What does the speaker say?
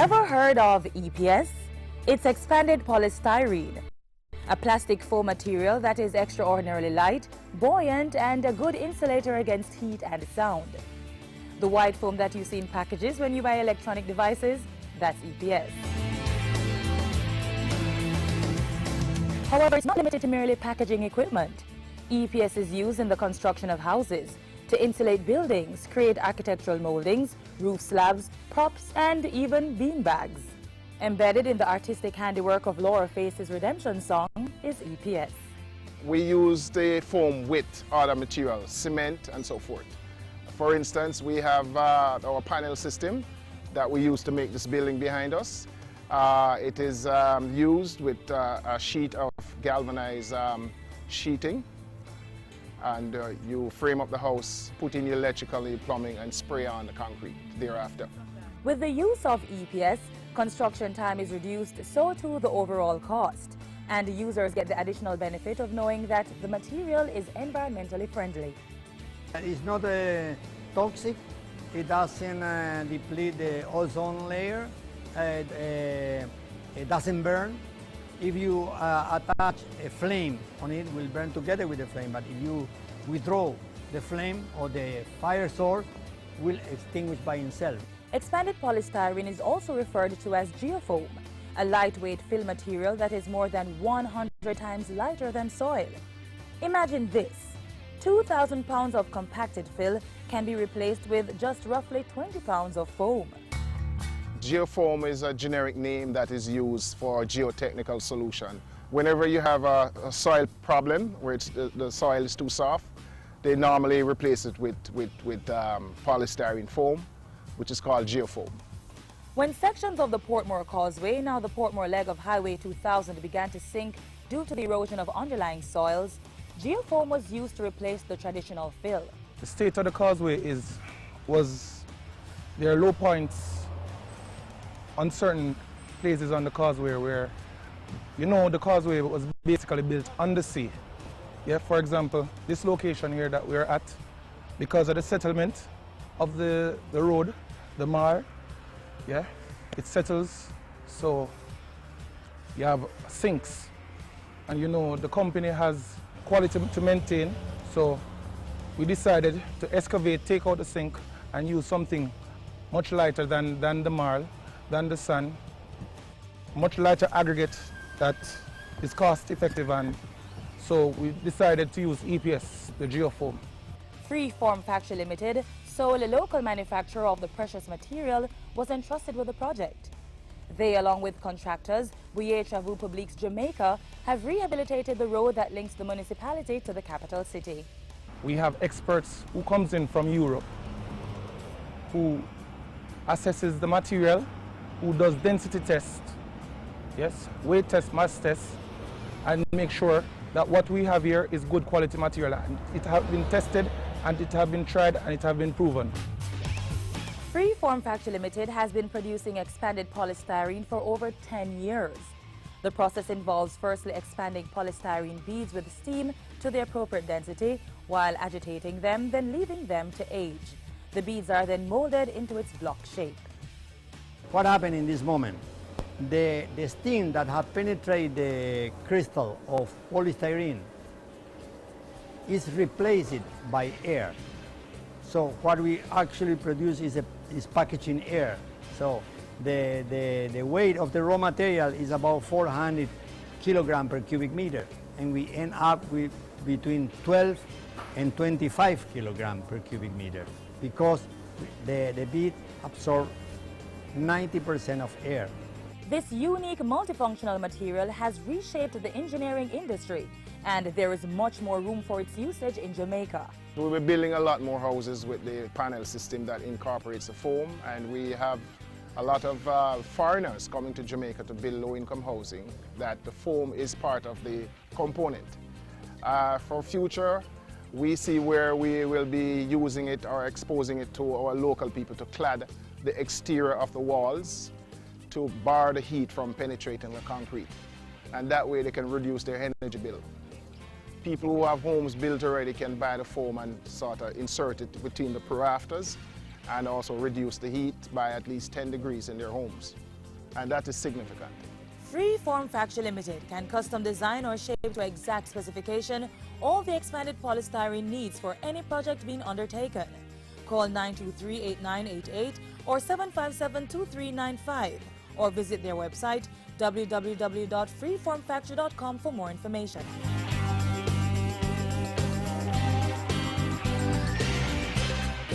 Ever heard of EPS? It's expanded polystyrene, a plastic foam material that is extraordinarily light, buoyant, and a good insulator against heat and sound. The white foam that you see in packages when you buy electronic devices, that's EPS. However, it's not limited to merely packaging equipment. EPS is used in the construction of houses, to insulate buildings, create architectural moldings, roof slabs, props, and even bean bags. Embedded in the artistic handiwork of Laura Face's Redemption song is EPS. We use the foam with other materials, cement and so forth. For instance, we have our panel system that we use to make this building behind us. It is used with a sheet of galvanized sheeting, and you frame up the house, put in your electrical, your plumbing, and spray on the concrete thereafter. With the use of EPS, construction time is reduced, so too the overall cost, and users get the additional benefit of knowing that the material is environmentally friendly. It's not toxic, it doesn't deplete the ozone layer, it doesn't burn. If you attach a flame on it, it will burn together with the flame, but if you withdraw the flame or the fire source, it will extinguish by itself. Expanded polystyrene is also referred to as Geofoam, a lightweight fill material that is more than 100 times lighter than soil. Imagine this: 2,000 pounds of compacted fill can be replaced with just roughly 20 pounds of foam. Geofoam is a generic name that is used for a geotechnical solution. Whenever you have a soil problem where the soil is too soft, they normally replace it with polystyrene foam, which is called Geofoam. When sections of the Portmore Causeway, now the Portmore leg of Highway 2000, began to sink due to the erosion of underlying soils, Geofoam was used to replace the traditional fill. The state of the causeway there are low points on certain places on the causeway where, the causeway was basically built on the sea. Yeah, for example, this location here that we're at, because of the settlement of the road, the mar, yeah, it settles, so you have sinks. And the company has quality to maintain, so we decided to excavate, take out the sink, and use something much lighter than the marl, than the sand, much lighter aggregate that is cost effective, and so we decided to use EPS, the Geofoam. Freeform Factory Limited, sole local manufacturer of the precious material, was entrusted with the project. They, along with contractors, Bouillet Travaux Publics Jamaica, have rehabilitated the road that links the municipality to the capital city. We have experts who comes in from Europe, who assesses the material, who does density test, yes, weight test, mass test, and make sure that what we have here is good quality material. And it has been tested, and it has been tried, and it has been proven. Freeform Factory Limited has been producing expanded polystyrene for over 10 years. The process involves firstly expanding polystyrene beads with steam to the appropriate density while agitating them, then leaving them to age. The beads are then molded into its block shape. What happened in this moment? The steam that had penetrated the crystal of polystyrene is replaced by air. So what we actually produce is packaging air. So the weight of the raw material is about 400 kilograms per cubic meter, and we end up with between 12 and 25 kilograms per cubic meter, because the bead absorbs 90% of air. This unique multifunctional material has reshaped the engineering industry, and there is much more room for its usage in Jamaica. We'll be building a lot more houses with the panel system that incorporates the foam, and we have a lot of foreigners coming to Jamaica to build low-income housing, that the foam is part of the component. For future, we see where we will be using it or exposing it to our local people to clad the exterior of the walls to bar the heat from penetrating the concrete, and that way they can reduce their energy bill. People who have homes built already can buy the foam and sort of insert it between the rafters and also reduce the heat by at least 10 degrees in their homes. and that is significant. Freeform Factory Limited can custom design or shape to exact specification all the expanded polystyrene needs for any project being undertaken. Call 923-8988 or 757-2395 or visit their website www.freeformfactory.com for more information.